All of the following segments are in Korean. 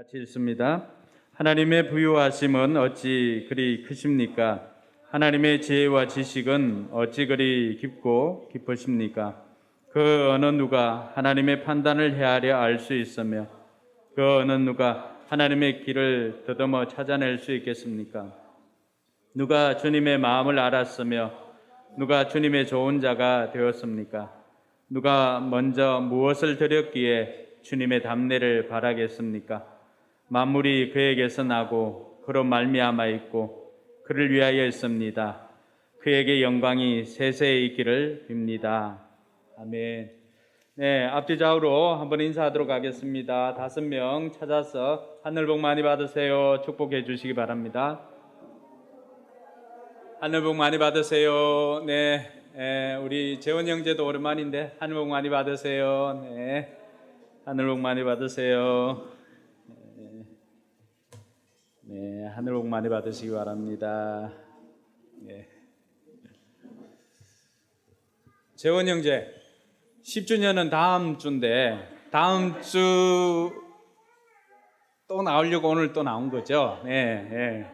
같이 읽습니다. 하나님의 부유하심은 어찌 그리 크십니까? 하나님의 지혜와 지식은 어찌 그리 깊고 깊으십니까? 그 어느 누가 하나님의 판단을 헤아려 알 수 있으며 그 어느 누가 하나님의 길을 더듬어 찾아낼 수 있겠습니까? 누가 주님의 마음을 알았으며 누가 주님의 좋은 자가 되었습니까? 누가 먼저 무엇을 드렸기에 주님의 답례를 바라겠습니까? 만물이 그에게서 나고 그로 말미암아 있고 그를 위하여 있습니다. 그에게 영광이 세세히 있기를 빕니다. 아멘. 네, 앞뒤 좌우로 한번 인사하도록 하겠습니다. 5명 찾아서 하늘 복 많이 받으세요. 축복해 주시기 바랍니다. 하늘 복 많이 받으세요. 네, 우리 재원 형제도 오랜만인데 하늘 복 많이 받으세요. 네, 하늘 복 많이 받으세요. 네, 하늘 복 많이 받으시기 바랍니다. 네. 재원 형제 10주년은 다음 주인데 다음 주 또 나오려고 오늘 또 나온 거죠. 네.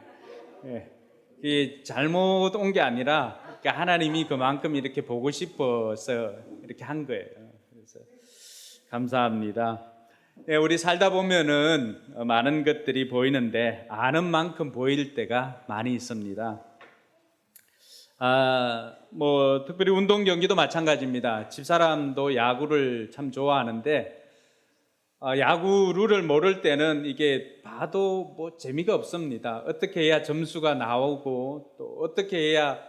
이 잘못 온 게 아니라 하나님이 그만큼 이렇게 보고 싶어서 이렇게 한 거예요. 그래서 감사합니다. 네, 우리 살다 보면은 많은 것들이 보이는데 아는 만큼 보일 때가 많이 있습니다. 특별히 운동 경기도 마찬가지입니다. 집사람도 야구를 참 좋아하는데 야구 룰을 모를 때는 이게 봐도 재미가 없습니다. 어떻게 해야 점수가 나오고 또 어떻게 해야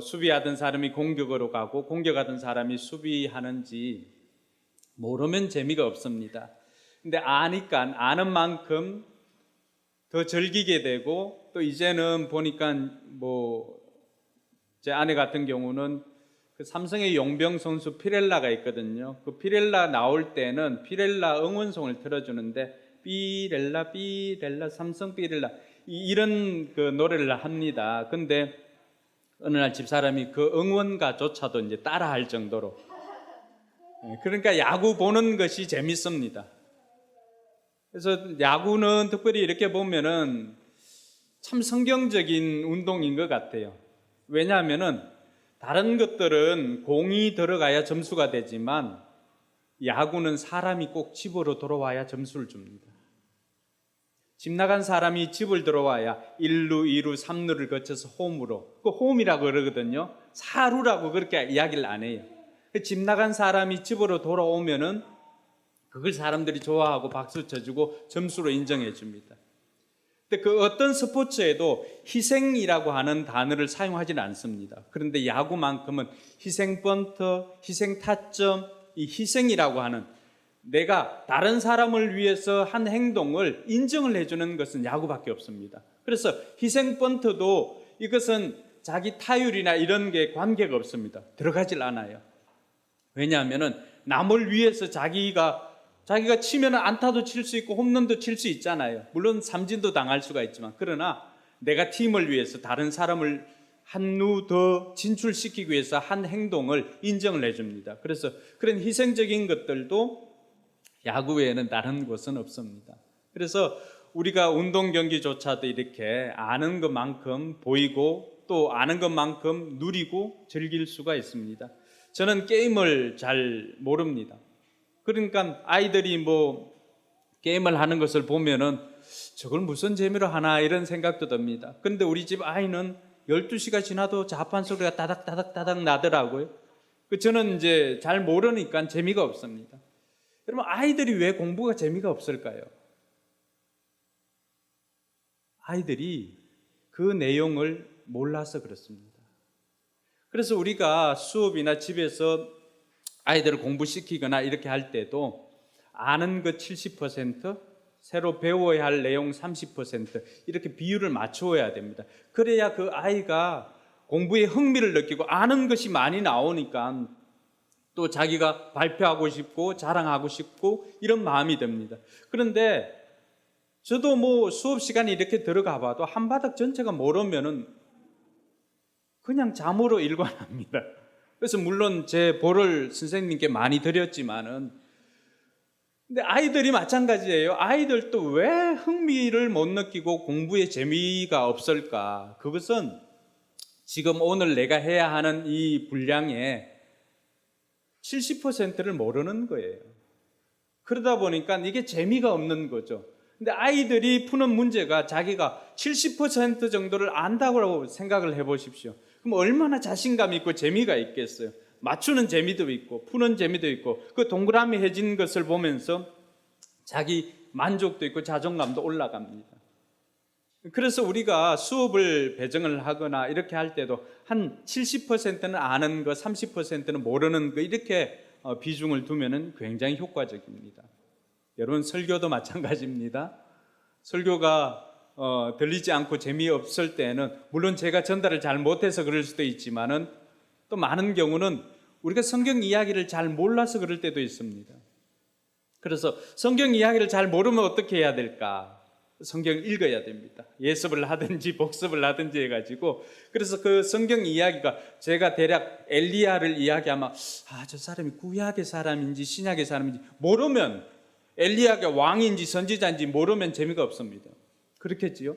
수비하던 사람이 공격으로 가고 공격하던 사람이 수비하는지 모르면 재미가 없습니다. 근데 아니까 아는 만큼 더 즐기게 되고 또 이제는 보니까 제 아내 같은 경우는 그 삼성의 용병 선수 피렐라가 있거든요. 그 피렐라 나올 때는 피렐라 응원송을 틀어주는데 삐렐라 삼성 삐렐라 이런 그 노래를 합니다. 근데 어느 날 집사람이 그 응원가조차도 이제 따라할 정도로 그러니까 야구 보는 것이 재밌습니다. 그래서 야구는 특별히 이렇게 보면은 참 성경적인 운동인 것 같아요. 왜냐하면은 다른 것들은 공이 들어가야 점수가 되지만 야구는 사람이 꼭 집으로 돌아와야 점수를 줍니다. 집 나간 사람이 집을 들어와야 1루, 2루, 3루를 거쳐서 홈으로, 그 홈이라고 그러거든요. 4루라고 그렇게 이야기를 안 해요. 집 나간 사람이 집으로 돌아오면은 그걸 사람들이 좋아하고 박수 쳐주고 점수로 인정해 줍니다. 근데 그 어떤 스포츠에도 희생이라고 하는 단어를 사용하지는 않습니다. 그런데 야구만큼은 희생 번터, 희생 타점, 이 희생이라고 하는 내가 다른 사람을 위해서 한 행동을 인정을 해주는 것은 야구밖에 없습니다. 그래서 희생 번터도 이것은 자기 타율이나 이런 게 관계가 없습니다. 들어가질 않아요. 왜냐하면은 남을 위해서 자기가 치면 안타도 칠 수 있고 홈런도 칠 수 있잖아요. 물론 삼진도 당할 수가 있지만 그러나 내가 팀을 위해서 다른 사람을 한 루 더 진출시키기 위해서 한 행동을 인정을 해줍니다. 그래서 그런 희생적인 것들도 야구 외에는 다른 곳은 없습니다. 그래서 우리가 운동 경기조차도 이렇게 아는 것만큼 보이고 또 아는 것만큼 누리고 즐길 수가 있습니다. 저는 게임을 잘 모릅니다. 그러니까 아이들이 게임을 하는 것을 보면은 저걸 무슨 재미로 하나 이런 생각도 듭니다. 그런데 우리 집 아이는 12시가 지나도 자판 소리가 따닥따닥따닥 나더라고요. 저는 이제 잘 모르니까 재미가 없습니다. 여러분, 아이들이 왜 공부가 재미가 없을까요? 아이들이 그 내용을 몰라서 그렇습니다. 그래서 우리가 수업이나 집에서 아이들을 공부시키거나 이렇게 할 때도 아는 것 70%, 새로 배워야 할 내용 30% 이렇게 비율을 맞추어야 됩니다. 그래야 그 아이가 공부에 흥미를 느끼고 아는 것이 많이 나오니까 또 자기가 발표하고 싶고 자랑하고 싶고 이런 마음이 듭니다. 그런데 저도 수업 시간에 이렇게 들어가 봐도 한바닥 전체가 모르면은 그냥 잠으로 일관합니다. 그래서 물론 제 보를 선생님께 많이 드렸지만은 근데 아이들이 마찬가지예요. 아이들도 왜 흥미를 못 느끼고 공부에 재미가 없을까? 그것은 지금 오늘 내가 해야 하는 이 분량의 70%를 모르는 거예요. 그러다 보니까 이게 재미가 없는 거죠. 근데 아이들이 푸는 문제가 자기가 70% 정도를 안다고 생각을 해보십시오. 그럼 얼마나 자신감 있고 재미가 있겠어요. 맞추는 재미도 있고 푸는 재미도 있고 그 동그라미해진 것을 보면서 자기 만족도 있고 자존감도 올라갑니다. 그래서 우리가 수업을 배정을 하거나 이렇게 할 때도 한 70%는 아는 거, 30%는 모르는 거 이렇게 비중을 두면은 굉장히 효과적입니다. 여러분 설교도 마찬가지입니다. 설교가 들리지 않고 재미없을 때는 물론 제가 전달을 잘 못해서 그럴 수도 있지만은 또 많은 경우는 우리가 성경 이야기를 잘 몰라서 그럴 때도 있습니다. 그래서 성경 이야기를 잘 모르면 어떻게 해야 될까? 성경을 읽어야 됩니다. 예습을 하든지 복습을 하든지 해가지고 그래서 그 성경 이야기가 제가 대략 엘리야를 이야기하면 저 사람이 구약의 사람인지 신약의 사람인지 모르면 엘리야가 왕인지 선지자인지 모르면 재미가 없습니다. 그렇겠지요?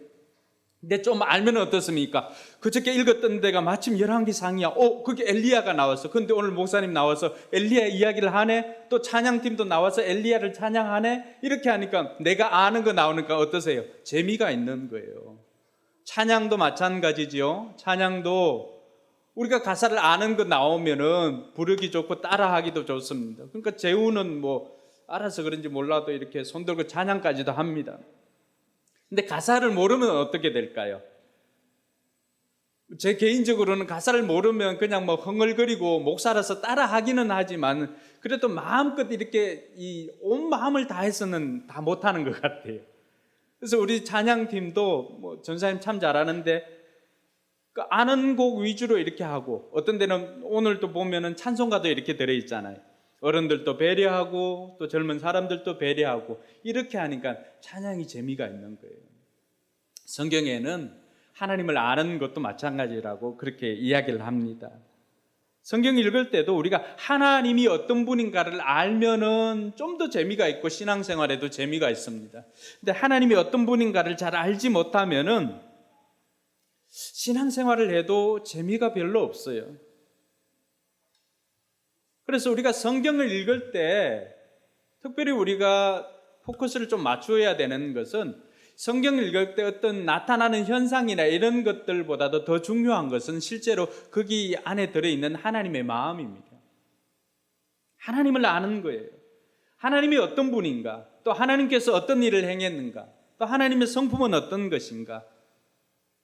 근데 좀 알면 어떻습니까? 그저께 읽었던 데가 마침 열왕기상이야. 그게 엘리야가 나왔어. 근데 오늘 목사님 나와서 엘리야 이야기를 하네. 또 찬양팀도 나와서 엘리야를 찬양하네. 이렇게 하니까 내가 아는 거 나오니까 어떠세요? 재미가 있는 거예요. 찬양도 마찬가지죠. 찬양도 우리가 가사를 아는 거 나오면은 부르기 좋고 따라하기도 좋습니다. 그러니까 재우는 알아서 그런지 몰라도 이렇게 손들고 찬양까지도 합니다. 근데 가사를 모르면 어떻게 될까요? 제 개인적으로는 가사를 모르면 그냥 흥얼거리고 목살아서 따라하기는 하지만 그래도 마음껏 이렇게 온 마음을 다해서는 다 못하는 것 같아요. 그래서 우리 찬양팀도 전사님 참 잘하는데 아는 곡 위주로 이렇게 하고 어떤 데는 오늘도 보면은 찬송가도 이렇게 들어있잖아요. 어른들도 배려하고 또 젊은 사람들도 배려하고 이렇게 하니까 찬양이 재미가 있는 거예요. 성경에는 하나님을 아는 것도 마찬가지라고 그렇게 이야기를 합니다. 성경 읽을 때도 우리가 하나님이 어떤 분인가를 알면은 좀 더 재미가 있고 신앙생활에도 재미가 있습니다. 근데 하나님이 어떤 분인가를 잘 알지 못하면은 신앙생활을 해도 재미가 별로 없어요. 그래서 우리가 성경을 읽을 때 특별히 우리가 포커스를 좀 맞추어야 되는 것은 성경을 읽을 때 어떤 나타나는 현상이나 이런 것들보다도 더 중요한 것은 실제로 거기 안에 들어있는 하나님의 마음입니다. 하나님을 아는 거예요. 하나님이 어떤 분인가, 또 하나님께서 어떤 일을 행했는가, 또 하나님의 성품은 어떤 것인가,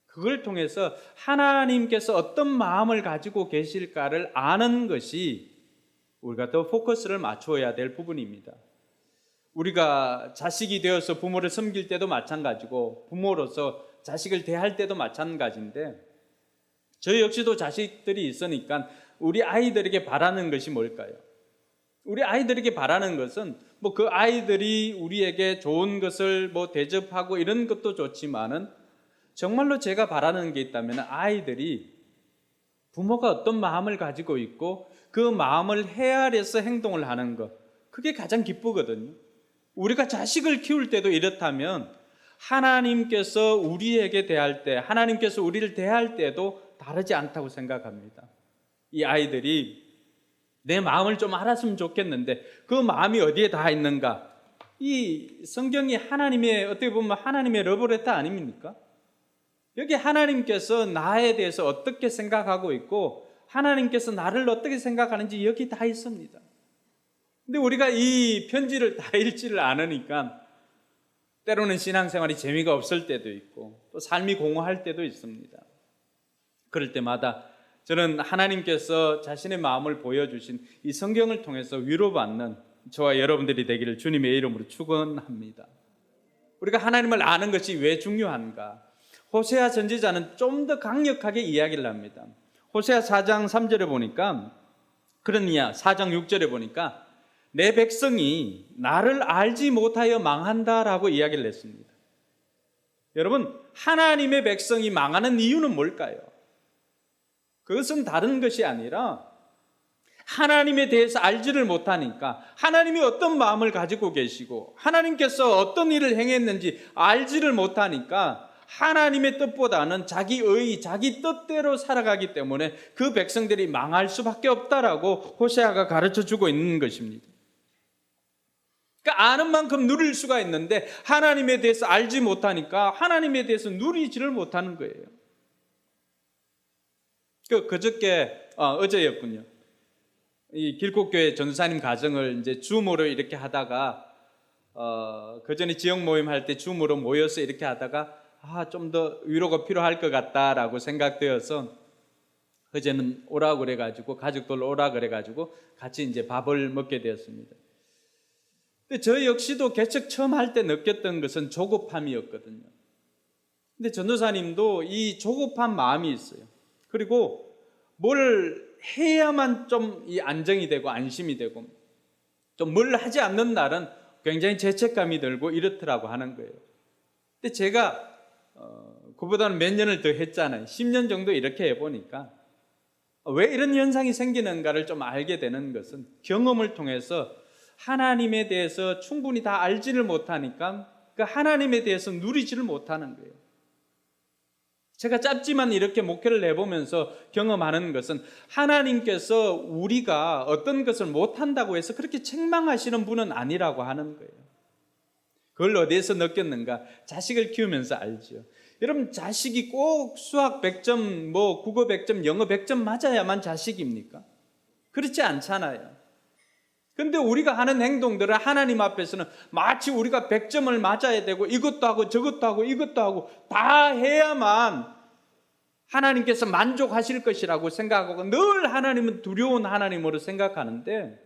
그걸 통해서 하나님께서 어떤 마음을 가지고 계실까를 아는 것이 우리가 더 포커스를 맞추어야 될 부분입니다. 우리가 자식이 되어서 부모를 섬길 때도 마찬가지고 부모로서 자식을 대할 때도 마찬가지인데 저희 역시도 자식들이 있으니까 우리 아이들에게 바라는 것이 뭘까요? 우리 아이들에게 바라는 것은 그 아이들이 우리에게 좋은 것을 대접하고 이런 것도 좋지만은 정말로 제가 바라는 게 있다면 아이들이 부모가 어떤 마음을 가지고 있고 그 마음을 헤아려서 행동을 하는 것, 그게 가장 기쁘거든요. 우리가 자식을 키울 때도 이렇다면 하나님께서 우리에게 대할 때, 하나님께서 우리를 대할 때도 다르지 않다고 생각합니다. 이 아이들이 내 마음을 좀 알았으면 좋겠는데 그 마음이 어디에 다 있는가? 이 성경이 하나님의 어떻게 보면 하나님의 러브레터 아닙니까? 여기 하나님께서 나에 대해서 어떻게 생각하고 있고 하나님께서 나를 어떻게 생각하는지 여기 다 있습니다. 근데 우리가 이 편지를 다 읽지를 않으니까 때로는 신앙생활이 재미가 없을 때도 있고 또 삶이 공허할 때도 있습니다. 그럴 때마다 저는 하나님께서 자신의 마음을 보여주신 이 성경을 통해서 위로받는 저와 여러분들이 되기를 주님의 이름으로 축원합니다. 우리가 하나님을 아는 것이 왜 중요한가? 호세아 선지자는 좀 더 강력하게 이야기를 합니다. 호세아 4장 3절에 보니까 그러니야 4장 6절에 보니까 내 백성이 나를 알지 못하여 망한다라고 이야기를 했습니다. 여러분, 하나님의 백성이 망하는 이유는 뭘까요? 그것은 다른 것이 아니라 하나님에 대해서 알지를 못하니까 하나님이 어떤 마음을 가지고 계시고 하나님께서 어떤 일을 행했는지 알지를 못하니까 하나님의 뜻보다는 자기의 자기 뜻대로 살아가기 때문에 그 백성들이 망할 수밖에 없다라고 호세아가 가르쳐주고 있는 것입니다. 그러니까 아는 만큼 누릴 수가 있는데 하나님에 대해서 알지 못하니까 하나님에 대해서 누리지를 못하는 거예요. 그저께 어제였군요. 이 길곡교회 전도사님 가정을 이제 줌으로 이렇게 하다가 그 전에 지역 모임 할 때 줌으로 모여서 이렇게 하다가 좀 더 위로가 필요할 것 같다라고 생각되어서 어제는 오라고 그래가지고 가족들 오라 그래가지고 같이 이제 밥을 먹게 되었습니다. 근데 저 역시도 개척 처음 할 때 느꼈던 것은 조급함이었거든요. 근데 전도사님도 이 조급한 마음이 있어요. 그리고 뭘 해야만 좀 이 안정이 되고 안심이 되고 좀 뭘 하지 않는 날은 굉장히 죄책감이 들고 이렇더라고 하는 거예요. 근데 제가 그보다는 몇 년을 더 했잖아요. 10년 정도 이렇게 해보니까 왜 이런 현상이 생기는가를 좀 알게 되는 것은 경험을 통해서 하나님에 대해서 충분히 다 알지를 못하니까 그 하나님에 대해서 누리지를 못하는 거예요. 제가 짧지만 이렇게 목회를 해보면서 경험하는 것은 하나님께서 우리가 어떤 것을 못한다고 해서 그렇게 책망하시는 분은 아니라고 하는 거예요. 그걸 어디에서 느꼈는가? 자식을 키우면서 알죠. 여러분, 자식이 꼭 수학 100점, 국어 100점, 영어 100점 맞아야만 자식입니까? 그렇지 않잖아요. 근데 우리가 하는 행동들은 하나님 앞에서는 마치 우리가 100점을 맞아야 되고 이것도 하고 저것도 하고 이것도 하고 다 해야만 하나님께서 만족하실 것이라고 생각하고 늘 하나님은 두려운 하나님으로 생각하는데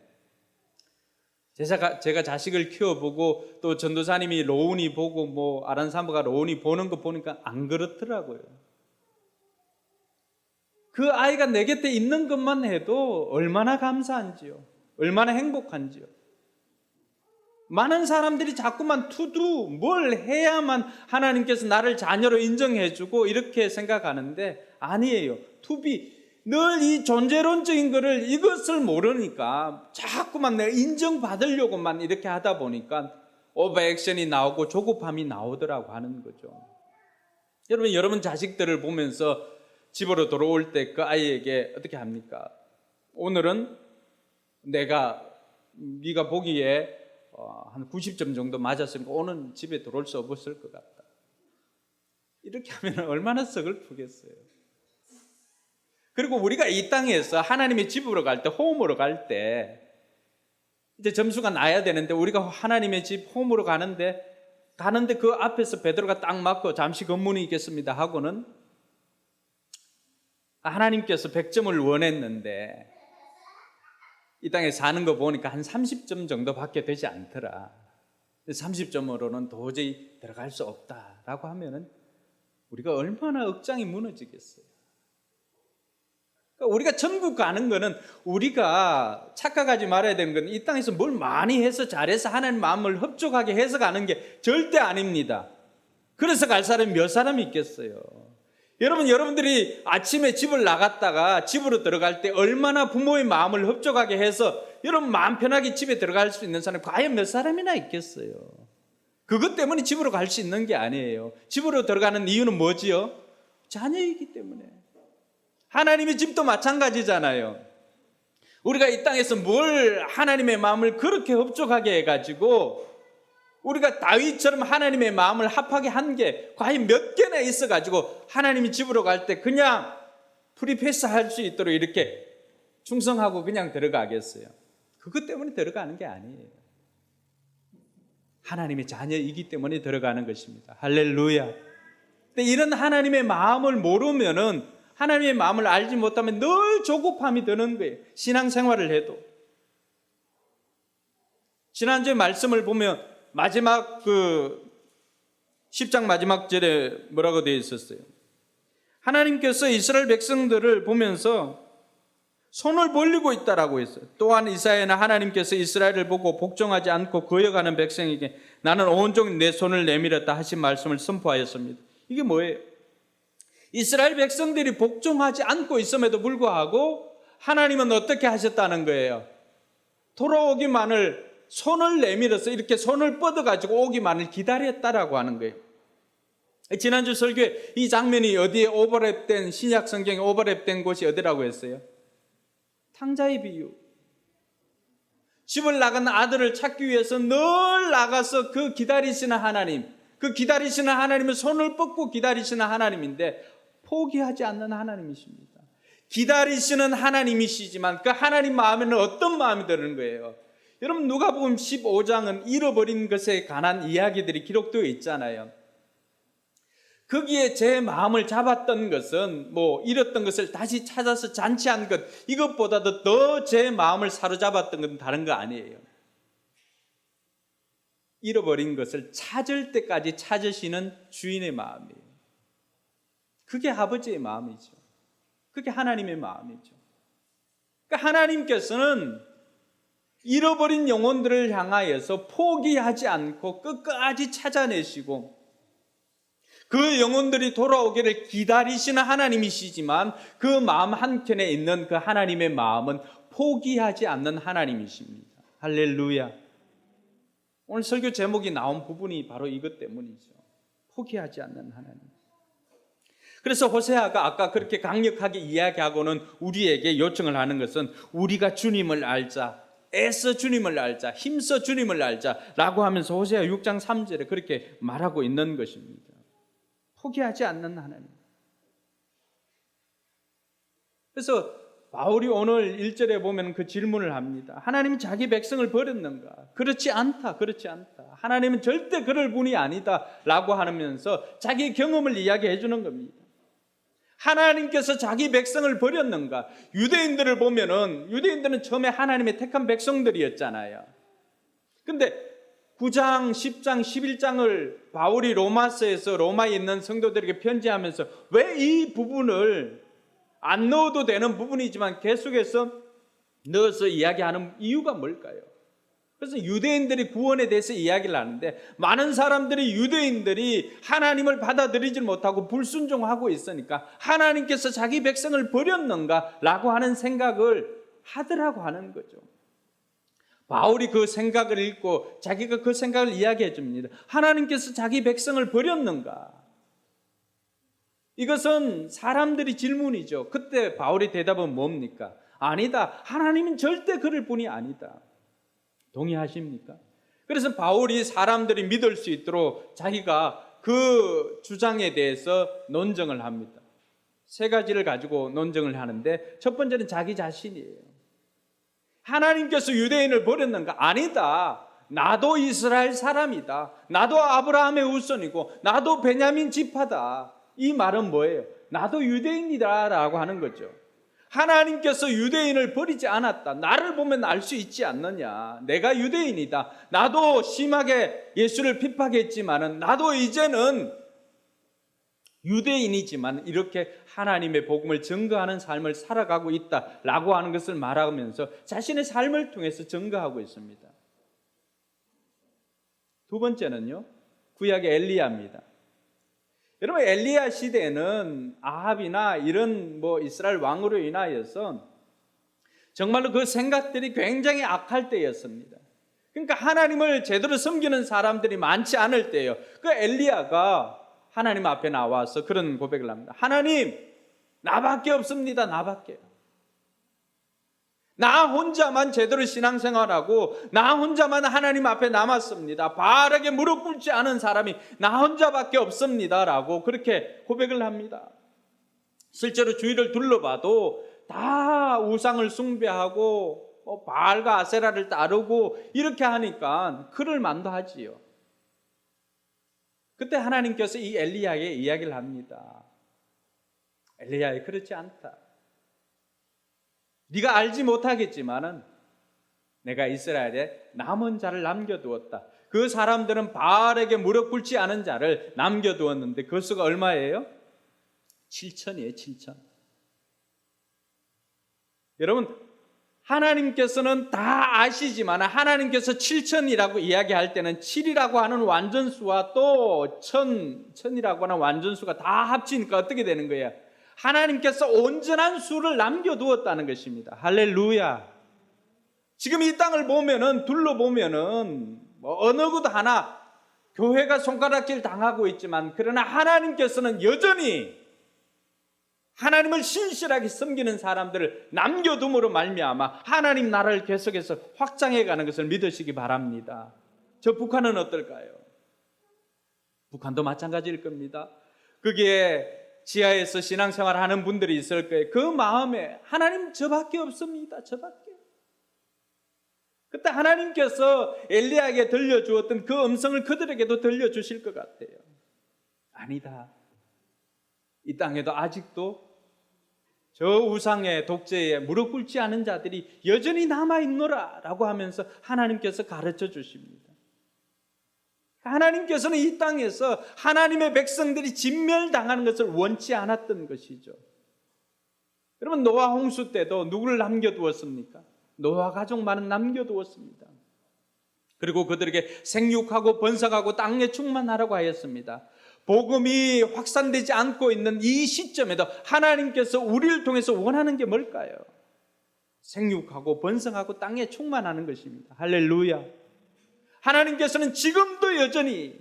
제가 자식을 키워보고 또 전도사님이 로운이 보고 아란 사모가 로운이 보는 거 보니까 안 그렇더라고요. 그 아이가 내 곁에 있는 것만 해도 얼마나 감사한지요. 얼마나 행복한지요. 많은 사람들이 자꾸만 투두 뭘 해야만 하나님께서 나를 자녀로 인정해주고 이렇게 생각하는데 아니에요. 투비 늘 이 존재론적인 거를 이것을 모르니까 자꾸만 내가 인정받으려고만 이렇게 하다 보니까 오버액션이 나오고 조급함이 나오더라고 하는 거죠. 여러분 자식들을 보면서 집으로 돌아올 때 그 아이에게 어떻게 합니까? 오늘은 네가 보기에 한 90점 정도 맞았으니까 오늘 집에 들어올 수 없을 것 같다. 이렇게 하면 얼마나 서글프겠어요. 그리고 우리가 이 땅에서 하나님의 집으로 갈 때, 홈으로 갈 때 이제 점수가 나야 되는데 우리가 하나님의 집 홈으로 가는데 그 앞에서 베드로가 딱 맞고 잠시 검문이 있겠습니다 하고는 하나님께서 100점을 원했는데 이 땅에 사는 거 보니까 한 30점 정도밖에 되지 않더라. 30점으로는 도저히 들어갈 수 없다라고 하면은 우리가 얼마나 억장이 무너지겠어요. 그러니까 우리가 천국 가는 거는 우리가 착각하지 말아야 되는 건 이 땅에서 뭘 많이 해서 잘해서 하나님 마음을 흡족하게 해서 가는 게 절대 아닙니다. 그래서 갈 사람이 몇 사람이 있겠어요. 여러분들이 아침에 집을 나갔다가 집으로 들어갈 때 얼마나 부모의 마음을 흡족하게 해서 여러분 마음 편하게 집에 들어갈 수 있는 사람이 과연 몇 사람이나 있겠어요. 그것 때문에 집으로 갈 수 있는 게 아니에요. 집으로 들어가는 이유는 뭐지요? 자녀이기 때문에. 하나님의 집도 마찬가지잖아요. 우리가 이 땅에서 뭘 하나님의 마음을 그렇게 흡족하게 해가지고 우리가 다윗처럼 하나님의 마음을 합하게 한 게 과연 몇 개나 있어가지고 하나님이 집으로 갈 때 그냥 프리패스 할 수 있도록 이렇게 충성하고 그냥 들어가겠어요. 그것 때문에 들어가는 게 아니에요. 하나님의 자녀이기 때문에 들어가는 것입니다. 할렐루야. 근데 이런 하나님의 마음을 모르면은 하나님의 마음을 알지 못하면 늘 조급함이 드는 거예요. 신앙생활을 해도. 지난주에 말씀을 보면 마지막 10장 마지막 절에 뭐라고 되어 있었어요? 하나님께서 이스라엘 백성들을 보면서 손을 벌리고 있다라고 했어요. 또한 이사야는 하나님께서 이스라엘을 보고 복종하지 않고 거역하는 백성에게 나는 온종일 내 손을 내밀었다 하신 말씀을 선포하였습니다. 이게 뭐예요? 이스라엘 백성들이 복종하지 않고 있음에도 불구하고 하나님은 어떻게 하셨다는 거예요? 돌아오기만을 손을 내밀어서 이렇게 손을 뻗어가지고 오기만을 기다렸다라고 하는 거예요. 지난주 설교에 이 장면이 어디에 오버랩된, 신약 성경에 오버랩된 곳이 어디라고 했어요? 탕자의 비유. 집을 나간 아들을 찾기 위해서 늘 나가서 그 기다리시는 하나님, 그 기다리시는 하나님은 손을 뻗고 기다리시는 하나님인데 포기하지 않는 하나님이십니다. 기다리시는 하나님이시지만 그 하나님 마음에는 어떤 마음이 드는 거예요? 여러분, 누가복음 15장은 잃어버린 것에 관한 이야기들이 기록되어 있잖아요. 거기에 제 마음을 잡았던 것은 잃었던 것을 다시 찾아서 잔치한 것, 이것보다도 더 제 마음을 사로잡았던 건 다른 거 아니에요. 잃어버린 것을 찾을 때까지 찾으시는 주인의 마음이에요. 그게 아버지의 마음이죠. 그게 하나님의 마음이죠. 그러니까 하나님께서는 잃어버린 영혼들을 향하여서 포기하지 않고 끝까지 찾아내시고 그 영혼들이 돌아오기를 기다리시는 하나님이시지만 그 마음 한켠에 있는 그 하나님의 마음은 포기하지 않는 하나님이십니다. 할렐루야. 오늘 설교 제목이 나온 부분이 바로 이것 때문이죠. 포기하지 않는 하나님. 그래서 호세아가 아까 그렇게 강력하게 이야기하고는 우리에게 요청을 하는 것은 우리가 주님을 알자, 애써 주님을 알자, 힘써 주님을 알자라고 하면서 호세아 6장 3절에 그렇게 말하고 있는 것입니다. 포기하지 않는 하나님. 그래서 바울이 오늘 1절에 보면 그 질문을 합니다. 하나님은 자기 백성을 버렸는가? 그렇지 않다. 그렇지 않다. 하나님은 절대 그럴 분이 아니다 라고 하면서 자기 경험을 이야기해 주는 겁니다. 하나님께서 자기 백성을 버렸는가? 유대인들을 보면은 유대인들은 처음에 하나님의 택한 백성들이었잖아요. 근데 9장, 10장, 11장을 바울이 로마서에서 로마에 있는 성도들에게 편지하면서 왜 이 부분을 안 넣어도 되는 부분이지만 계속해서 넣어서 이야기하는 이유가 뭘까요? 그래서 유대인들이 구원에 대해서 이야기를 하는데 많은 사람들이 유대인들이 하나님을 받아들이지 못하고 불순종하고 있으니까 하나님께서 자기 백성을 버렸는가 라고 하는 생각을 하더라고 하는 거죠. 바울이 그 생각을 읽고 자기가 그 생각을 이야기해 줍니다. 하나님께서 자기 백성을 버렸는가? 이것은 사람들이 질문이죠. 그때 바울의 대답은 뭡니까? 아니다. 하나님은 절대 그럴 분이 아니다. 동의하십니까? 그래서 바울이 사람들이 믿을 수 있도록 자기가 그 주장에 대해서 논증을 합니다. 세 가지를 가지고 논증을 하는데 첫 번째는 자기 자신이에요. 하나님께서 유대인을 버렸는가? 아니다. 나도 이스라엘 사람이다. 나도 아브라함의 후손이고 나도 베냐민 지파다. 이 말은 뭐예요? 나도 유대인이다 라고 하는 거죠. 하나님께서 유대인을 버리지 않았다. 나를 보면 알 수 있지 않느냐. 내가 유대인이다. 나도 심하게 예수를 핍박했지만은 나도 이제는 유대인이지만 이렇게 하나님의 복음을 증거하는 삶을 살아가고 있다라고 하는 것을 말하면서 자신의 삶을 통해서 증거하고 있습니다. 두 번째는요, 구약의 엘리야입니다. 여러분, 엘리야 시대에는 아합이나 이런 이스라엘 왕으로 인하여서 정말로 그 생각들이 굉장히 악할 때였습니다. 그러니까 하나님을 제대로 섬기는 사람들이 많지 않을 때예요. 그 엘리야가 하나님 앞에 나와서 그런 고백을 합니다. 하나님, 나밖에 없습니다. 나밖에. 나 혼자만 제대로 신앙생활하고 나 혼자만 하나님 앞에 남았습니다. 바르게 무릎 꿇지 않은 사람이 나 혼자밖에 없습니다 라고 그렇게 고백을 합니다. 실제로 주위를 둘러봐도 다 우상을 숭배하고 바알과 아세라를 따르고 이렇게 하니까 그럴 만도 하지요. 그때 하나님께서 이 엘리야에게 이야기를 합니다. 엘리야에 그렇지 않다. 네가 알지 못하겠지만은 내가 이스라엘에 남은 자를 남겨두었다. 그 사람들은 바알에게 무릎 꿇지 않은 자를 남겨두었는데 그 수가 얼마예요? 7천이에요. 7천. 여러분, 하나님께서는 다 아시지만 하나님께서 7천이라고 이야기할 때는 7이라고 하는 완전수와 또 천이라고 하는 완전수가 다 합치니까 어떻게 되는 거예요? 하나님께서 온전한 수를 남겨두었다는 것입니다. 할렐루야. 지금 이 땅을 보면은, 둘러보면은 어느 것 하나 교회가 손가락질 당하고 있지만, 그러나 하나님께서는 여전히 하나님을 신실하게 섬기는 사람들을 남겨둠으로 말미암아 하나님 나라를 계속해서 확장해가는 것을 믿으시기 바랍니다. 저 북한은 어떨까요? 북한도 마찬가지일 겁니다. 거기에 지하에서 신앙생활 하는 분들이 있을 거예요. 그 마음에 하나님 저밖에 없습니다. 저밖에. 그때 하나님께서 엘리야에게 들려주었던 그 음성을 그들에게도 들려주실 것 같아요. 아니다. 이 땅에도 아직도 저 우상의 독재에 무릎 꿇지 않은 자들이 여전히 남아있노라 라고 하면서 하나님께서 가르쳐 주십니다. 하나님께서는 이 땅에서 하나님의 백성들이 진멸당하는 것을 원치 않았던 것이죠. 여러분, 노아 홍수 때도 누구를 남겨두었습니까? 노아 가족만은 남겨두었습니다. 그리고 그들에게 생육하고 번성하고 땅에 충만하라고 하였습니다. 복음이 확산되지 않고 있는 이 시점에도 하나님께서 우리를 통해서 원하는 게 뭘까요? 생육하고 번성하고 땅에 충만하는 것입니다. 할렐루야. 하나님께서는 지금도 여전히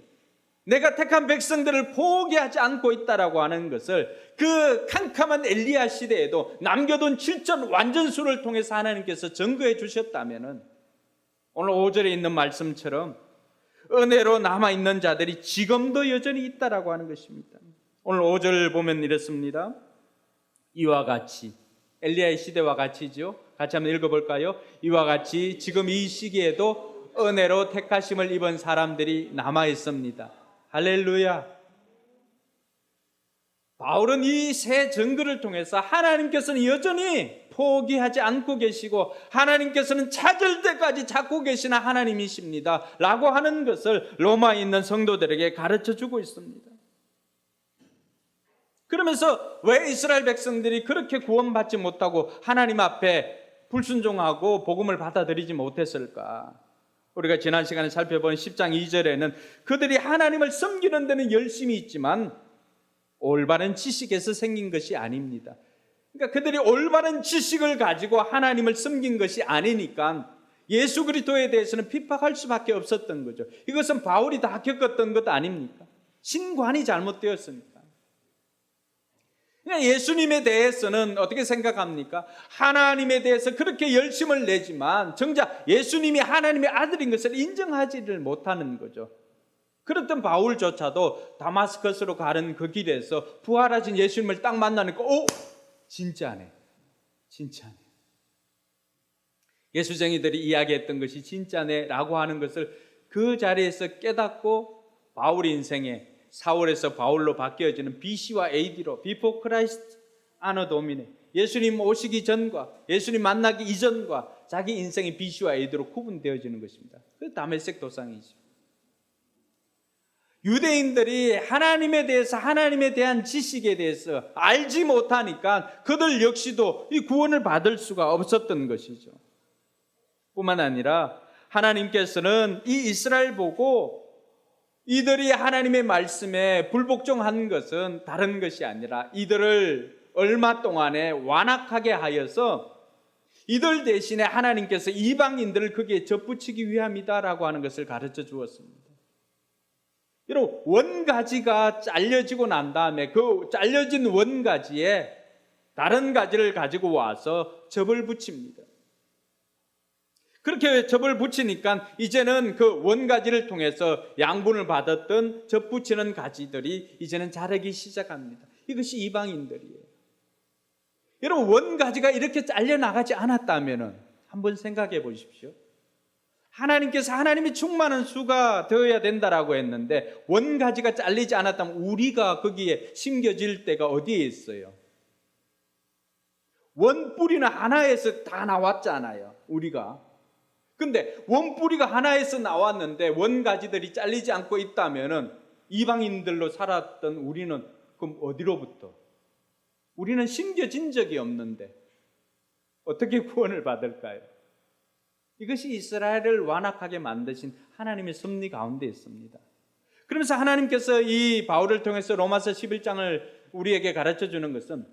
내가 택한 백성들을 포기하지 않고 있다라고 하는 것을 그 캄캄한 엘리야 시대에도 남겨둔 7천 완전수를 통해서 하나님께서 증거해 주셨다면, 오늘 5절에 있는 말씀처럼 은혜로 남아있는 자들이 지금도 여전히 있다라고 하는 것입니다. 오늘 5절 보면 이렇습니다. 이와 같이, 엘리야의 시대와 같이죠. 같이 한번 읽어볼까요? 이와 같이 지금 이 시기에도 은혜로 택하심을 입은 사람들이 남아있습니다. 할렐루야. 바울은 이 새 증거를 통해서 하나님께서는 여전히 포기하지 않고 계시고 하나님께서는 찾을 때까지 찾고 계시는 하나님이십니다 라고 하는 것을 로마에 있는 성도들에게 가르쳐주고 있습니다. 그러면서 왜 이스라엘 백성들이 그렇게 구원받지 못하고 하나님 앞에 불순종하고 복음을 받아들이지 못했을까? 우리가 지난 시간에 살펴본 10장 2절에는 그들이 하나님을 섬기는 데는 열심히 있지만 올바른 지식에서 생긴 것이 아닙니다. 그러니까 그들이 올바른 지식을 가지고 하나님을 섬긴 것이 아니니까 예수 그리스도에 대해서는 핍박할 수밖에 없었던 거죠. 이것은 바울이 다 겪었던 것 아닙니까? 신관이 잘못되었으니까. 그러니까 예수님에 대해서는 어떻게 생각합니까? 하나님에 대해서 그렇게 열심을 내지만 정작 예수님이 하나님의 아들인 것을 인정하지를 못하는 거죠. 그렇던 바울조차도 다마스커스로 가는 그 길에서 부활하신 예수님을 딱 만나니까 진짜네. 진짜네. 예수쟁이들이 이야기했던 것이 진짜네 라고 하는 것을 그 자리에서 깨닫고 바울 인생에 사울에서 바울로 바뀌어지는 BC와 AD로 Before Christ, Anno Domini, 예수님 오시기 전과 예수님 만나기 이전과 자기 인생의 BC와 AD로 구분되어지는 것입니다. 그 다메섹 도상이죠. 유대인들이 하나님에 대해서, 하나님에 대한 지식에 대해서 알지 못하니까 그들 역시도 이 구원을 받을 수가 없었던 것이죠. 뿐만 아니라 하나님께서는 이 이스라엘 보고 이들이 하나님의 말씀에 불복종한 것은 다른 것이 아니라 이들을 얼마 동안에 완악하게 하여서 이들 대신에 하나님께서 이방인들을 거기에 접붙이기 위함이다라고 하는 것을 가르쳐 주었습니다. 여러분, 원가지가 잘려지고 난 다음에 그 잘려진 원가지에 다른 가지를 가지고 와서 접을 붙입니다. 그렇게 접을 붙이니까 이제는 그 원가지를 통해서 양분을 받았던 접붙이는 가지들이 이제는 자라기 시작합니다. 이것이 이방인들이에요. 여러분, 원가지가 이렇게 잘려나가지 않았다면 한번 생각해 보십시오. 하나님께서 하나님이 충만한 수가 되어야 된다라고 했는데 원가지가 잘리지 않았다면 우리가 거기에 심겨질 때가 어디에 있어요? 원뿌리는 하나에서 다 나왔잖아요, 우리가. 근데 원뿌리가 하나에서 나왔는데 원가지들이 잘리지 않고 있다면은 이방인들로 살았던 우리는 그럼 어디로부터? 우리는 심겨진 적이 없는데 어떻게 구원을 받을까요? 이것이 이스라엘을 완악하게 만드신 하나님의 섭리 가운데 있습니다. 그러면서 하나님께서 이 바울을 통해서 로마서 11장을 우리에게 가르쳐 주는 것은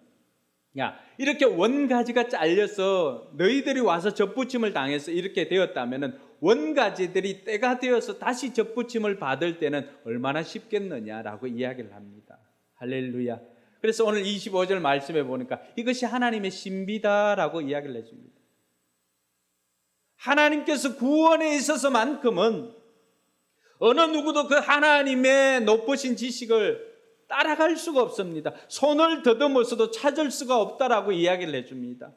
야, 이렇게 원가지가 잘려서 너희들이 와서 접붙임을 당해서 이렇게 되었다면 원가지들이 때가 되어서 다시 접붙임을 받을 때는 얼마나 쉽겠느냐라고 이야기를 합니다. 할렐루야. 그래서 오늘 25절 말씀에 보니까 이것이 하나님의 신비다라고 이야기를 해줍니다. 하나님께서 구원에 있어서만큼은 어느 누구도 그 하나님의 높으신 지식을 따라갈 수가 없습니다. 손을 더듬어서도 찾을 수가 없다라고 이야기를 해줍니다.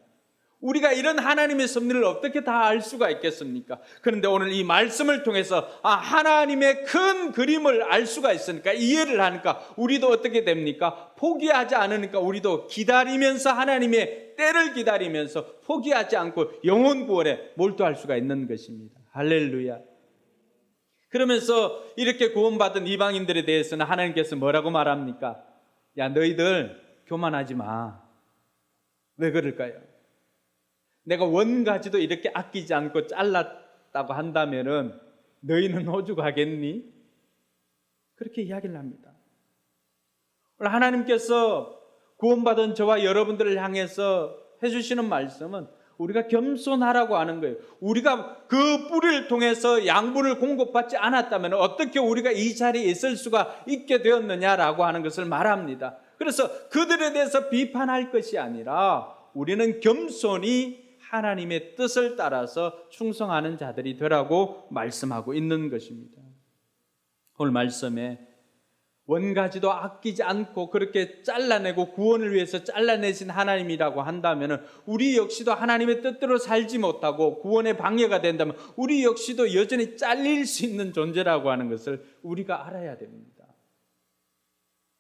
우리가 이런 하나님의 섭리를 어떻게 다 알 수가 있겠습니까? 그런데 오늘 이 말씀을 통해서 하나님의 큰 그림을 알 수가 있으니까, 이해를 하니까 우리도 어떻게 됩니까? 포기하지 않으니까 우리도 기다리면서, 하나님의 때를 기다리면서 포기하지 않고 영혼 구원에 몰두할 수가 있는 것입니다. 할렐루야. 그러면서 이렇게 구원받은 이방인들에 대해서는 하나님께서 뭐라고 말합니까? 야, 너희들 교만하지 마. 왜 그럴까요? 내가 원가지도 이렇게 아끼지 않고 잘랐다고 한다면은 너희는 오죽하겠니? 그렇게 이야기를 합니다. 오늘 하나님께서 구원받은 저와 여러분들을 향해서 해주시는 말씀은 우리가 겸손하라고 하는 거예요. 우리가 그 뿌리를 통해서 양분을 공급받지 않았다면 어떻게 우리가 이 자리에 있을 수가 있게 되었느냐라고 하는 것을 말합니다. 그래서 그들에 대해서 비판할 것이 아니라 우리는 겸손히 하나님의 뜻을 따라서 충성하는 자들이 되라고 말씀하고 있는 것입니다. 오늘 말씀에 원가지도 아끼지 않고 그렇게 잘라내고 구원을 위해서 잘라내신 하나님이라고 한다면 우리 역시도 하나님의 뜻대로 살지 못하고 구원의 방해가 된다면 우리 역시도 여전히 잘릴 수 있는 존재라고 하는 것을 우리가 알아야 됩니다.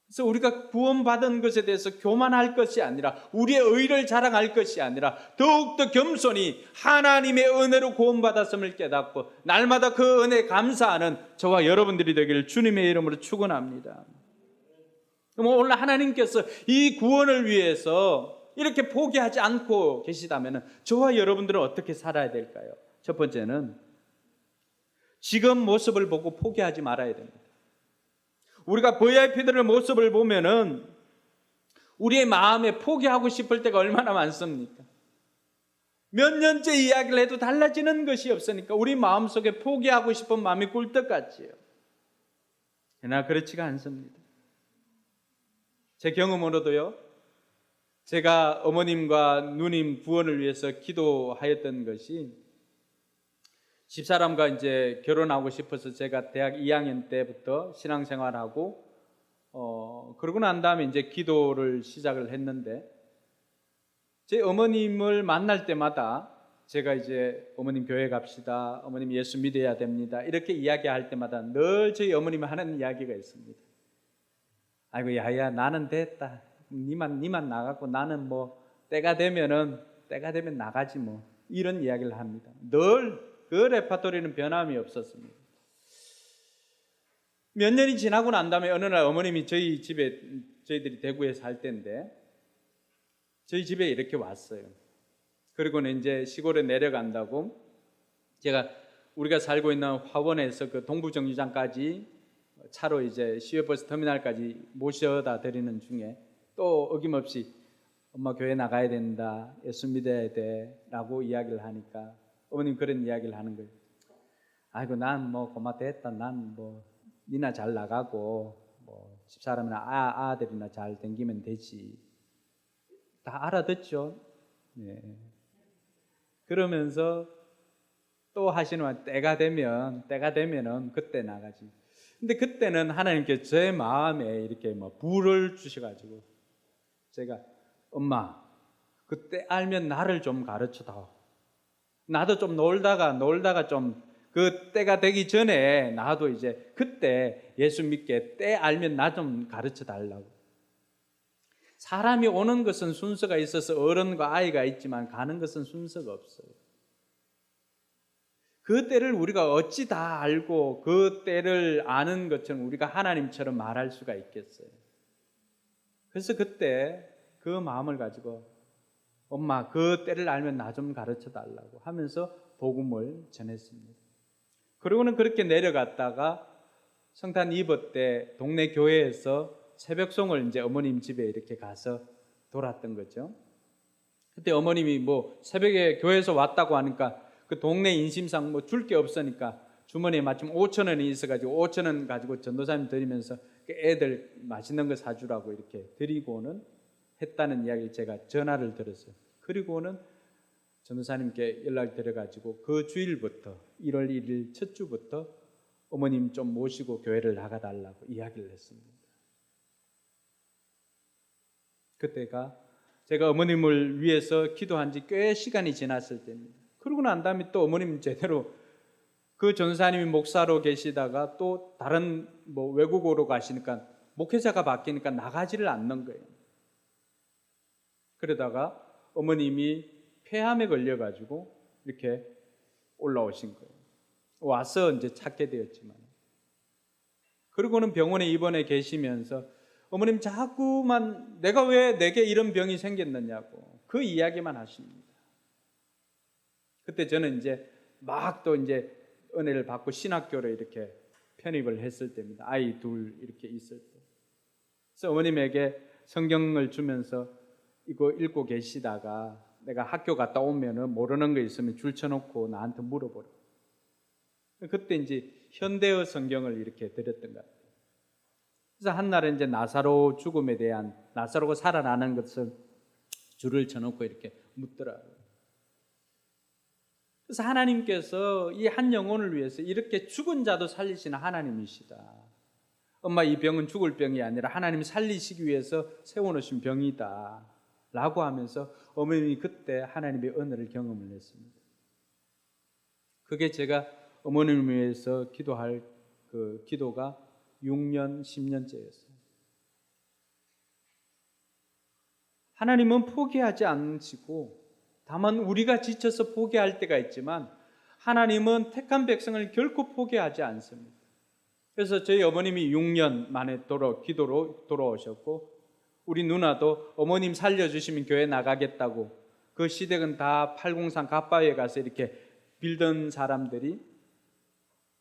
그래서 우리가 구원받은 것에 대해서 교만할 것이 아니라, 우리의 의를 자랑할 것이 아니라 더욱더 겸손히 하나님의 은혜로 구원받았음을 깨닫고 날마다 그 은혜에 감사하는 저와 여러분들이 되기를 주님의 이름으로 축원합니다. 그럼 오늘 하나님께서 이 구원을 위해서 이렇게 포기하지 않고 계시다면 저와 여러분들은 어떻게 살아야 될까요? 첫 번째는 지금 모습을 보고 포기하지 말아야 됩니다. 우리가 VIP들의 모습을 보면은 우리의 마음에 포기하고 싶을 때가 얼마나 많습니까? 몇 년째 이야기를 해도 달라지는 것이 없으니까 우리 마음속에 포기하고 싶은 마음이 꿀떡같지요. 그러나 그렇지가 않습니다. 제 경험으로도요, 제가 어머님과 누님 구원을 위해서 기도하였던 것이, 집사람과 이제 결혼하고 싶어서 제가 대학 2학년 때부터 신앙생활하고 그러고 난 다음에 이제 기도를 시작을 했는데, 제 어머님을 만날 때마다 제가 이제 어머님 교회 갑시다, 어머님 예수 믿어야 됩니다, 이렇게 이야기할 때마다 늘 저희 어머님이 하는 이야기가 있습니다. 아이고 야야, 나는 됐다, 니만 나가고 나는 뭐 때가 되면 나가지 뭐, 이런 이야기를 합니다. 늘 그 레파토리는 변함이 없었습니다. 몇 년이 지나고 난 다음에 어느 날 어머님이 저희 집에, 저희들이 대구에 살 때인데 저희 집에 이렇게 왔어요. 그리고는 이제 시골에 내려간다고 우리가 살고 있는 화원에서 그 동부정류장까지 차로 이제 시외버스 터미널까지 모셔다 드리는 중에 또 어김없이 엄마 교회 나가야 된다, 예수 믿어야 돼 라고 이야기를 하니까 어머님 그런 이야기를 하는 거예요. 아이고 난 뭐 고마 됐다, 난 뭐 니나 잘 나가고 뭐 집사람이나 아들이나 잘 댕기면 되지. 다 알아듣죠. 네. 그러면서 또 하시는 말, 때가 되면은 그때 나가지. 근데 그때는 하나님께 제 마음에 이렇게 뭐 불을 주셔가지고 제가, 엄마 그때 알면 나를 좀 가르쳐다오. 나도 좀 놀다가 좀 그 때가 되기 전에 나도 이제 그때 예수 믿게 때 알면 나 좀 가르쳐 달라고. 사람이 오는 것은 순서가 있어서 어른과 아이가 있지만 가는 것은 순서가 없어요. 그 때를 우리가 어찌 다 알고 그 때를 아는 것처럼 우리가 하나님처럼 말할 수가 있겠어요? 그래서 그때 그 마음을 가지고 엄마 그 때를 알면 나 좀 가르쳐 달라고 하면서 복음을 전했습니다. 그리고는 그렇게 내려갔다가 성탄 이브 때 동네 교회에서 새벽송을 이제 어머님 집에 이렇게 가서 돌았던 거죠. 그때 어머님이 뭐 새벽에 교회에서 왔다고 하니까 그 동네 인심상 뭐 줄 게 없으니까 주머니에 마침 5천 원이 있어가지고 5천 원 가지고 전도사님 드리면서 그 애들 맛있는 거 사주라고 이렇게 드리고는 했다는 이야기를 제가 전화를 들었어요. 그리고는 전도사님께 연락을 드려가지고 그 주일부터 1월 1일 첫 주부터 어머님 좀 모시고 교회를 나가달라고 이야기를 했습니다. 그때가 제가 어머님을 위해서 기도한 지 꽤 시간이 지났을 때입니다. 그러고 난 다음에 또 어머님 제대로 그 전사님이 목사로 계시다가 또 다른 뭐 외국어로 가시니까 목회자가 바뀌니까 나가지를 않는 거예요. 그러다가 어머님이 폐암에 걸려가지고 이렇게 올라오신 거예요. 와서 이제 찾게 되었지만. 그리고는 병원에 입원해 계시면서 어머님 자꾸만 내가 왜 내게 이런 병이 생겼느냐고 그 이야기만 하십니다. 그때 저는 이제 막 또 이제 은혜를 받고 신학교를 이렇게 편입을 했을 때입니다. 아이 둘 이렇게 있을 때. 그래서 어머님에게 성경을 주면서 이거 읽고 계시다가 내가 학교 갔다 오면은 모르는 거 있으면 줄 쳐놓고 나한테 물어보라. 그때 이제 현대어 성경을 이렇게 드렸던 것 같아요. 그래서 한날은 이제 나사로 죽음에 대한 나사로가 살아나는 것을 줄을 쳐놓고 이렇게 묻더라고요. 그래서 하나님께서 이 한 영혼을 위해서 이렇게 죽은 자도 살리시는 하나님이시다. 엄마 이 병은 죽을 병이 아니라 하나님이 살리시기 위해서 세워놓으신 병이다 라고 하면서 어머님이 그때 하나님의 은혜를 경험을 했습니다. 그게 제가 어머님을 위해서 기도할 그 기도가 6년, 10년째였어요. 하나님은 포기하지 않으시고 다만 우리가 지쳐서 포기할 때가 있지만 하나님은 택한 백성을 결코 포기하지 않습니다. 그래서 저희 어머님이 6년 만에 기도로 돌아오셨고 우리 누나도 어머님 살려주시면 교회 나가겠다고 그 시댁은 다 803 갑바위에 가서 이렇게 빌던 사람들이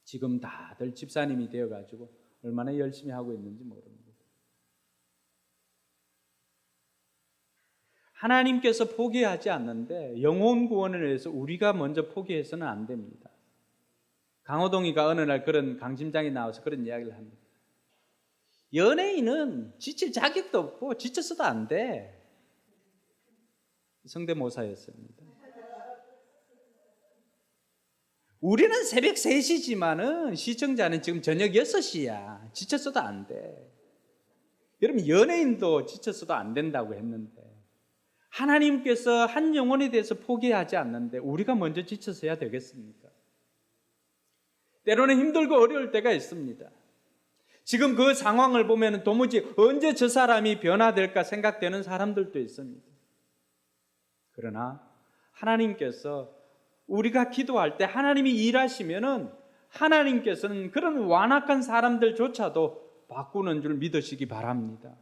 지금 다들 집사님이 되어가지고 얼마나 열심히 하고 있는지 모릅니다. 하나님께서 포기하지 않는데 영혼 구원을 위해서 우리가 먼저 포기해서는 안 됩니다. 강호동이가 어느 날 그런 강심장에 나와서 그런 이야기를 합니다. 연예인은 지칠 자격도 없고 지쳤어도 안 돼. 성대모사였습니다. 우리는 새벽 3시지만은 시청자는 지금 저녁 6시야. 지쳤어도 안 돼. 여러분 연예인도 지쳤어도 안 된다고 했는데 하나님께서 한 영혼에 대해서 포기하지 않는데 우리가 먼저 지쳐서야 되겠습니까? 때로는 힘들고 어려울 때가 있습니다. 지금 그 상황을 보면 도무지 언제 저 사람이 변화될까 생각되는 사람들도 있습니다. 그러나 하나님께서 우리가 기도할 때 하나님이 일하시면은 하나님께서는 그런 완악한 사람들조차도 바꾸는 줄 믿으시기 바랍니다.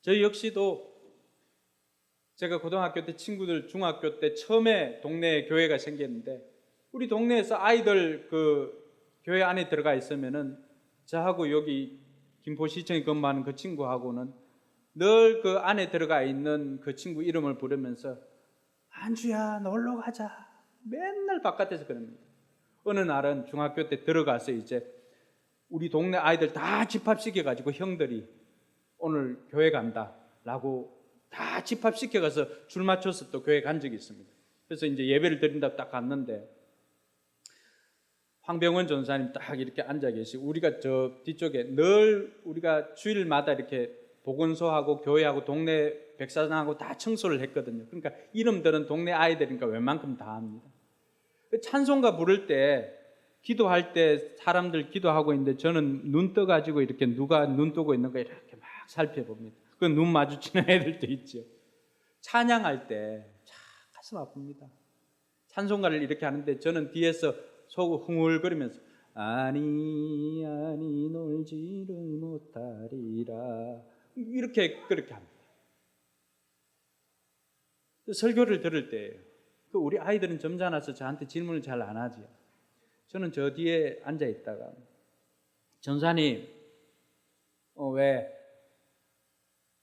저희 역시도 제가 고등학교 때 친구들 중학교 때 처음에 동네에 교회가 생겼는데 우리 동네에서 아이들 그 교회 안에 들어가 있으면은 저하고 여기 김포시청에 근무하는 그 친구하고는 늘 그 안에 들어가 있는 그 친구 이름을 부르면서 안주야 놀러 가자 맨날 바깥에서 그럽니다. 어느 날은 중학교 때 들어가서 이제 우리 동네 아이들 다 집합시켜가지고 형들이 오늘 교회 간다 라고 다 집합시켜가서 줄 맞춰서 또 교회 간 적이 있습니다. 그래서 이제 예배를 드린다고 딱 갔는데 황병원 전사님 딱 이렇게 앉아 계시고 우리가 저 뒤쪽에 늘 우리가 주일마다 이렇게 보건소하고 교회하고 동네 백사장하고 다 청소를 했거든요. 그러니까 이름들은 동네 아이들이니까 웬만큼 다 합니다. 찬송가 부를 때 기도할 때 사람들 기도하고 있는데 저는 눈 떠가지고 이렇게 누가 눈 뜨고 있는 거 이렇게 막 살펴봅니다. 그 눈 마주치는 애들도 있죠. 찬양할 때 참 가슴 아픕니다. 찬송가를 이렇게 하는데 저는 뒤에서 속 흥얼거리면서 아니 놀지를 못하리라 이렇게 그렇게 합니다. 설교를 들을 때 우리 아이들은 점잖아서 저한테 질문을 잘 안 하죠. 저는 저 뒤에 앉아 있다가 전사님 왜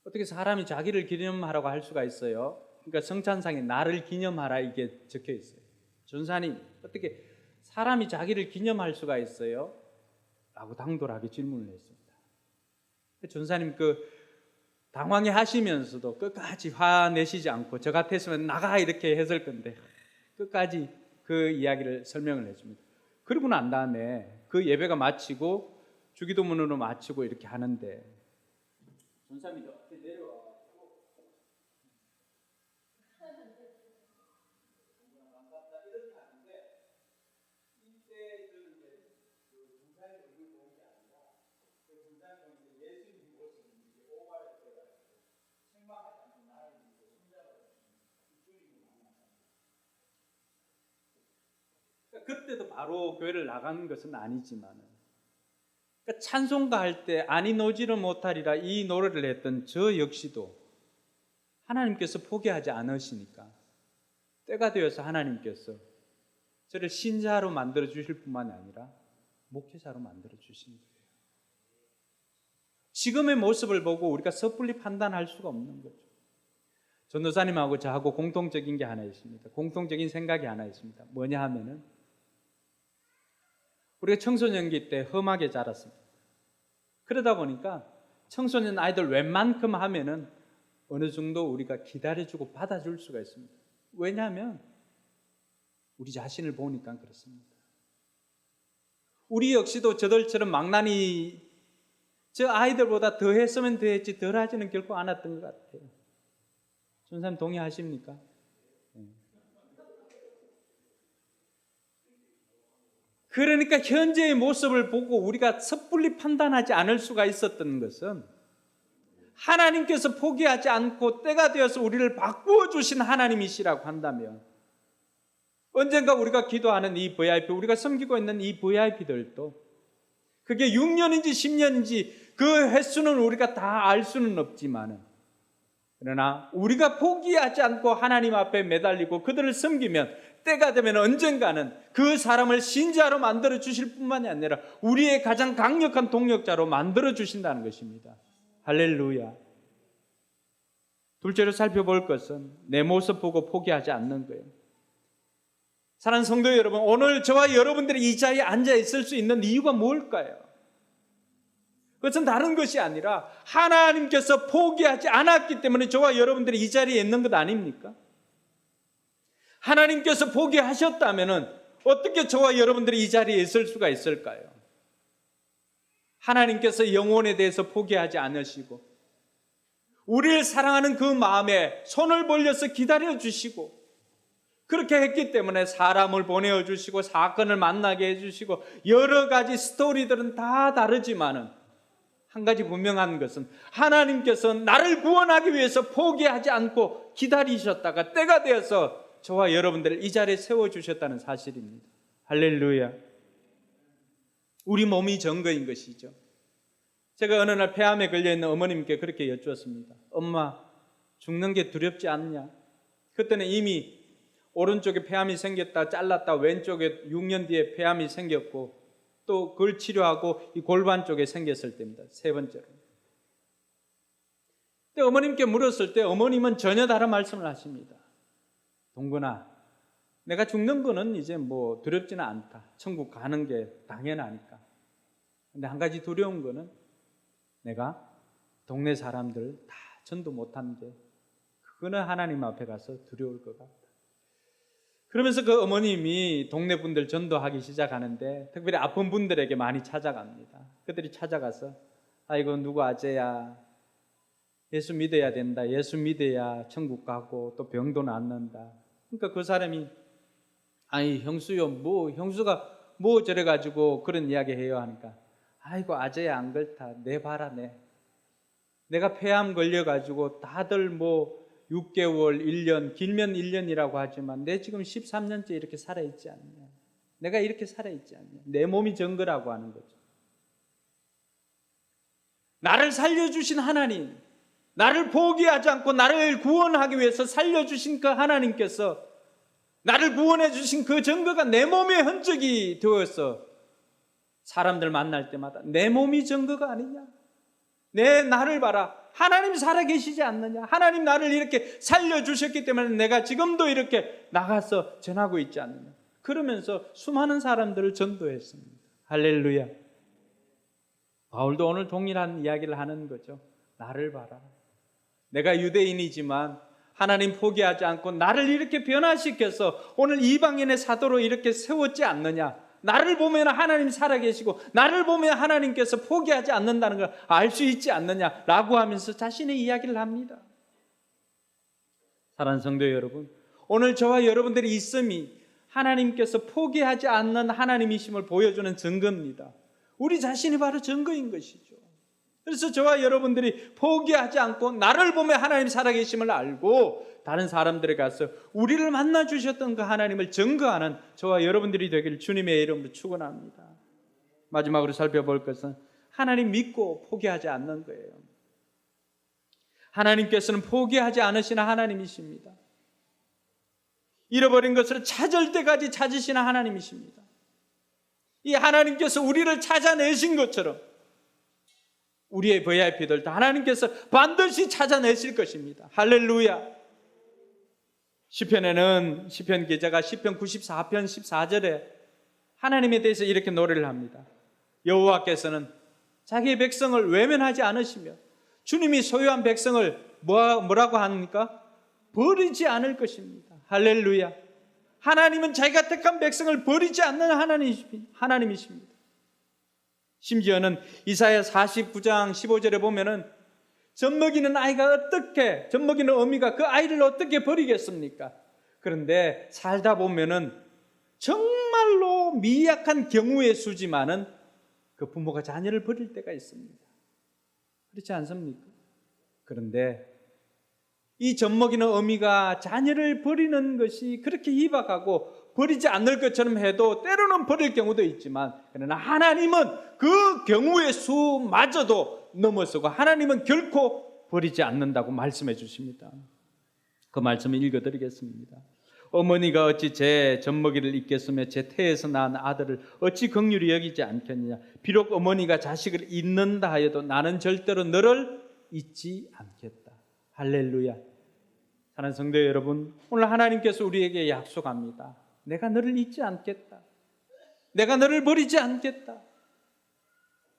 어떻게 사람이 자기를 기념하라고 할 수가 있어요? 그러니까 성찬상에 나를 기념하라 이게 적혀 있어요. 전사님, 어떻게 사람이 자기를 기념할 수가 있어요? 라고 당돌하게 질문을 했습니다. 전사님 당황해 하시면서도 끝까지 화내시지 않고 저 같았으면 나가 이렇게 했을 건데 끝까지 그 이야기를 설명을 해줍니다. 그러고 난 다음에 그 예배가 마치고 주기도문으로 마치고 이렇게 하는데 전사님이 어떻게 내려와 그때도 바로 교회를 나가는 것은 아니지만 그러니까 찬송가 할 때 아니 노지를 못하리라 이 노래를 했던 저 역시도 하나님께서 포기하지 않으시니까 때가 되어서 하나님께서 저를 신자로 만들어 주실 뿐만 아니라 목회자로 만들어 주신 거예요. 지금의 모습을 보고 우리가 섣불리 판단할 수가 없는 거죠. 전도사님하고 저하고 공통적인 게 하나 있습니다. 공통적인 생각이 하나 있습니다. 뭐냐 하면은 우리가 청소년기 때 험하게 자랐습니다. 그러다 보니까 청소년 아이들 웬만큼 하면은 어느 정도 우리가 기다려주고 받아줄 수가 있습니다. 왜냐하면 우리 자신을 보니까 그렇습니다. 우리 역시도 저들처럼 망나니 저 아이들보다 더 했으면 더 했지 덜 하지는 결코 않았던 것 같아요. 전사님 동의하십니까? 그러니까 현재의 모습을 보고 우리가 섣불리 판단하지 않을 수가 있었던 것은 하나님께서 포기하지 않고 때가 되어서 우리를 바꾸어 주신 하나님이시라고 한다면 언젠가 우리가 기도하는 이 VIP, 우리가 섬기고 있는 이 VIP들도 그게 6년인지 10년인지 그 횟수는 우리가 다 알 수는 없지만 그러나 우리가 포기하지 않고 하나님 앞에 매달리고 그들을 섬기면 때가 되면 언젠가는 그 사람을 신자로 만들어 주실 뿐만이 아니라 우리의 가장 강력한 동력자로 만들어 주신다는 것입니다. 할렐루야. 둘째로 살펴볼 것은 내 모습 보고 포기하지 않는 거예요. 사랑하는 성도 여러분, 오늘 저와 여러분들이 이 자리에 앉아 있을 수 있는 이유가 뭘까요? 그것은 다른 것이 아니라 하나님께서 포기하지 않았기 때문에 저와 여러분들이 이 자리에 있는 것 아닙니까? 하나님께서 포기하셨다면 어떻게 저와 여러분들이 이 자리에 있을 수가 있을까요? 하나님께서 영혼에 대해서 포기하지 않으시고 우리를 사랑하는 그 마음에 손을 벌려서 기다려 주시고 그렇게 했기 때문에 사람을 보내어 주시고 사건을 만나게 해주시고 여러 가지 스토리들은 다 다르지만은 한 가지 분명한 것은 하나님께서 나를 구원하기 위해서 포기하지 않고 기다리셨다가 때가 되어서 저와 여러분들을 이 자리에 세워주셨다는 사실입니다. 할렐루야. 우리 몸이 증거인 것이죠. 제가 어느 날 폐암에 걸려있는 어머님께 그렇게 여쭈었습니다. 엄마, 죽는 게 두렵지 않냐? 그때는 이미 오른쪽에 폐암이 생겼다 잘랐다 왼쪽에 6년 뒤에 폐암이 생겼고 또 그걸 치료하고 이 골반 쪽에 생겼을 때입니다. 세 번째로. 근데 어머님께 물었을 때 어머님은 전혀 다른 말씀을 하십니다. 동근아, 내가 죽는 거는 이제 뭐 두렵지는 않다. 천국 가는 게 당연하니까. 근데 한 가지 두려운 거는 내가 동네 사람들 다 전도 못하는 게 그거는 하나님 앞에 가서 두려울 것 같다. 그러면서 그 어머님이 동네 분들 전도하기 시작하는데 특별히 아픈 분들에게 많이 찾아갑니다. 그들이 찾아가서 아이고 누구 아재야 예수 믿어야 된다. 예수 믿어야 천국 가고 또 병도 낫는다. 그러니까 그 사람이 아니 형수요 뭐 형수가 뭐 저래 가지고 그런 이야기 해요 하니까 아이고 아재야 안 그렇다. 내 봐라 내가 폐암 걸려 가지고 다들 뭐 6개월, 1년, 길면 1년이라고 하지만 내 지금 13년째 이렇게 살아있지 않냐. 내가 이렇게 살아있지 않냐. 내 몸이 증거라고 하는 거죠. 나를 살려주신 하나님, 나를 포기하지 않고 나를 구원하기 위해서 살려주신 그 하나님께서 나를 구원해 주신 그 증거가 내 몸의 흔적이 되어서 사람들 만날 때마다 내 몸이 증거가 아니냐. 내 나를 봐라. 하나님 살아계시지 않느냐? 하나님 나를 이렇게 살려주셨기 때문에 내가 지금도 이렇게 나가서 전하고 있지 않느냐? 그러면서 수많은 사람들을 전도했습니다. 할렐루야. 바울도 오늘 동일한 이야기를 하는 거죠. 나를 봐라. 내가 유대인이지만 하나님 포기하지 않고 나를 이렇게 변화시켜서 오늘 이방인의 사도로 이렇게 세웠지 않느냐? 나를 보면 하나님 살아계시고 나를 보면 하나님께서 포기하지 않는다는 걸 알 수 있지 않느냐라고 하면서 자신의 이야기를 합니다. 사랑하는 성도 여러분, 오늘 저와 여러분들의 있음이 하나님께서 포기하지 않는 하나님이심을 보여주는 증거입니다. 우리 자신이 바로 증거인 것이죠. 그래서 저와 여러분들이 포기하지 않고 나를 보며 하나님 살아계심을 알고 다른 사람들에 가서 우리를 만나 주셨던 그 하나님을 증거하는 저와 여러분들이 되기를 주님의 이름으로 축원합니다. 마지막으로 살펴볼 것은 하나님 믿고 포기하지 않는 거예요. 하나님께서는 포기하지 않으시는 하나님이십니다. 잃어버린 것을 찾을 때까지 찾으시는 하나님이십니다. 이 하나님께서 우리를 찾아내신 것처럼 우리의 VIP들도 하나님께서 반드시 찾아내실 것입니다. 할렐루야. 시편에는 시편 기자가 시편 94편 14절에 하나님에 대해서 이렇게 노래를 합니다. 여호와께서는 자기의 백성을 외면하지 않으시며 주님이 소유한 백성을 뭐라고 합니까? 버리지 않을 것입니다. 할렐루야. 하나님은 자기가 택한 백성을 버리지 않는 하나님이십니다. 심지어는 이사야 49장 15절에 보면은 젖먹이는 어미가 그 아이를 어떻게 버리겠습니까? 그런데 살다 보면은 정말로 미약한 경우의 수지만은 그 부모가 자녀를 버릴 때가 있습니다. 그렇지 않습니까? 그런데 이 젖먹이는 어미가 자녀를 버리는 것이 그렇게 희박하고 버리지 않을 것처럼 해도 때로는 버릴 경우도 있지만, 그러나 하나님은 그 경우의 수마저도 넘어서고 하나님은 결코 버리지 않는다고 말씀해 주십니다. 그 말씀을 읽어드리겠습니다. 어머니가 어찌 제 젖먹이를 잊겠으며 제 태에서 낳은 아들을 어찌 긍휼히 여기지 않겠느냐. 비록 어머니가 자식을 잊는다 하여도 나는 절대로 너를 잊지 않겠다. 할렐루야. 사랑하는 성도 여러분, 오늘 하나님께서 우리에게 약속합니다. 내가 너를 잊지 않겠다. 내가 너를 버리지 않겠다.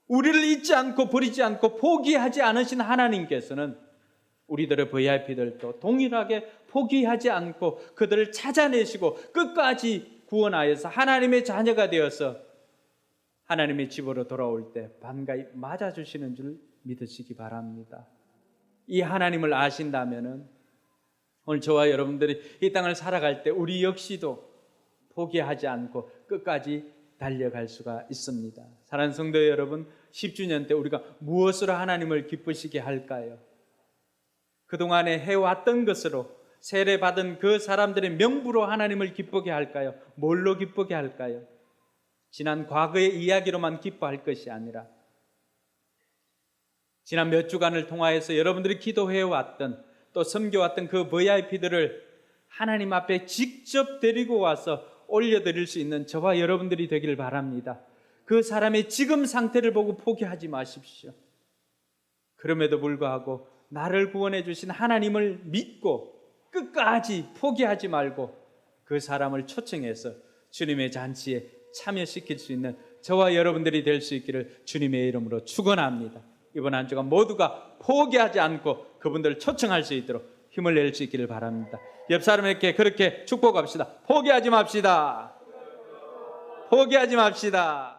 우리를 잊지 않고 버리지 않고 포기하지 않으신 하나님께서는 우리들의 VIP들도 동일하게 포기하지 않고 그들을 찾아내시고 끝까지 구원하여서 하나님의 자녀가 되어서 하나님의 집으로 돌아올 때 반가이 맞아주시는 줄 믿으시기 바랍니다. 이 하나님을 아신다면은 오늘 저와 여러분들이 이 땅을 살아갈 때 우리 역시도 포기하지 않고 끝까지 달려갈 수가 있습니다. 사랑하는 성도 여러분, 10주년 때 우리가 무엇으로 하나님을 기쁘시게 할까요? 그동안에 해왔던 것으로 세례받은 그 사람들의 명부로 하나님을 기쁘게 할까요? 뭘로 기쁘게 할까요? 지난 과거의 이야기로만 기뻐할 것이 아니라 지난 몇 주간을 통하여서 여러분들이 기도해왔던 또 섬겨왔던 그 VIP들을 하나님 앞에 직접 데리고 와서 올려드릴 수 있는 저와 여러분들이 되기를 바랍니다. 그 사람의 지금 상태를 보고 포기하지 마십시오. 그럼에도 불구하고 나를 구원해 주신 하나님을 믿고 끝까지 포기하지 말고 그 사람을 초청해서 주님의 잔치에 참여시킬 수 있는 저와 여러분들이 될 수 있기를 주님의 이름으로 축원합니다. 이번 한 주간 모두가 포기하지 않고 그분들을 초청할 수 있도록 힘을 낼 수 있기를 바랍니다. 옆 사람에게 그렇게 축복합시다. 포기하지 맙시다. 포기하지 맙시다.